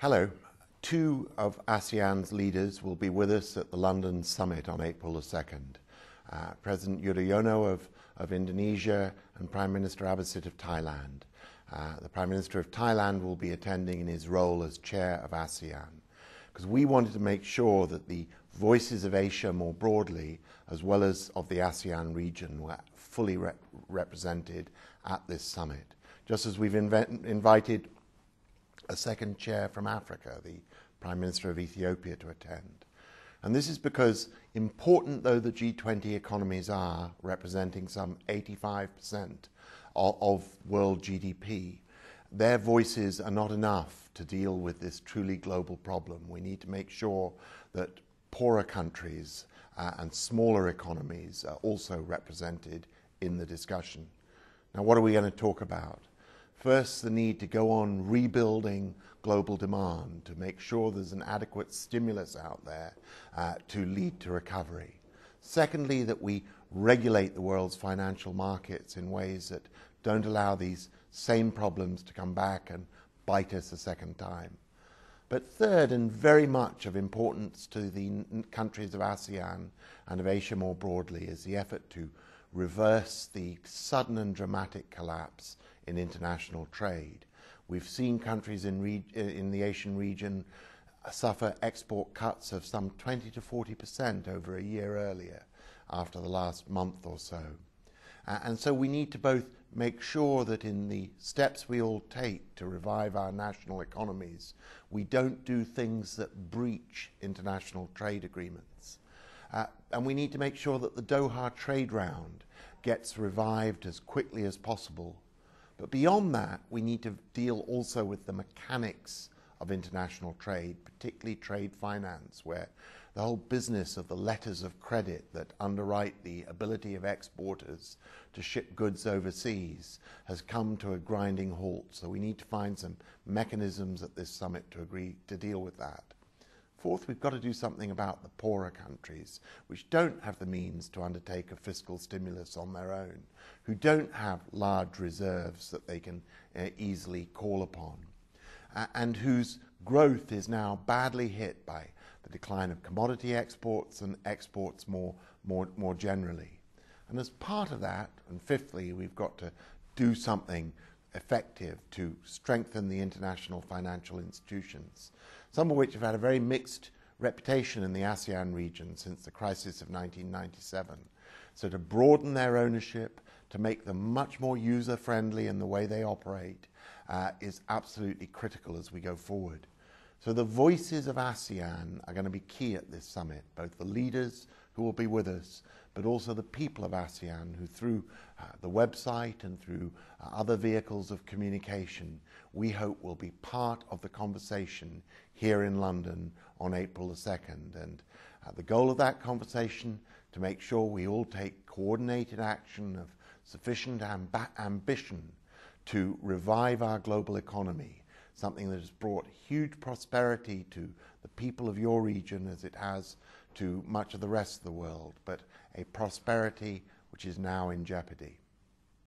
Hello. Two of ASEAN's leaders will be with us at the London summit on April the 2nd. President Yudhoyono of Indonesia and Prime Minister Abhisit of Thailand. The Prime Minister of Thailand will be attending in his role as chair of ASEAN, because we wanted to make sure that the voices of Asia more broadly, as well as of the ASEAN region, were fully represented at this summit. Just as we've invited a second chair from Africa, the Prime Minister of Ethiopia, to attend. And this is because, important though the G20 economies are, representing some 85% of world GDP, their voices are not enough to deal with this truly global problem. We need to make sure that poorer countries and smaller economies are also represented in the discussion. Now, what are we going to talk about? First, the need to go on rebuilding global demand to make sure there's an adequate stimulus out there to lead to recovery. Secondly, that we regulate the world's financial markets in ways that don't allow these same problems to come back and bite us a second time. But third, and very much of importance to the countries of ASEAN and of Asia more broadly, is the effort to reverse the sudden and dramatic collapse in international trade. We've seen countries in the Asian region suffer export cuts of some 20 to 40% over a year earlier, after the last month or so. And so we need to both make sure that in the steps we all take to revive our national economies, we don't do things that breach international trade agreements. And we need to make sure that the Doha trade round gets revived as quickly as possible. But beyond that, we need to deal also with the mechanics of international trade, particularly trade finance, where the whole business of the letters of credit that underwrite the ability of exporters to ship goods overseas has come to a grinding halt. So we need to find some mechanisms at this summit to agree to deal with that. Fourth, we've got to do something about the poorer countries, which don't have the means to undertake a fiscal stimulus on their own, who don't have large reserves that they can easily call upon, and whose growth is now badly hit by the decline of commodity exports and exports more generally. And as part of that, and fifthly, we've got to do something effective to strengthen the international financial institutions, some of which have had a very mixed reputation in the ASEAN region since the crisis of 1997. So to broaden their ownership, to make them much more user-friendly in the way they operate, is absolutely critical as we go forward. So the voices of ASEAN are going to be key at this summit, both the leaders who will be with us, but also the people of ASEAN who, through the website and through other vehicles of communication, we hope will be part of the conversation here in London on April the 2nd. And the goal of that conversation, to make sure we all take coordinated action of sufficient ambition to revive our global economy, something that has brought huge prosperity to the people of your region as it has to much of the rest of the world, but a prosperity which is now in jeopardy.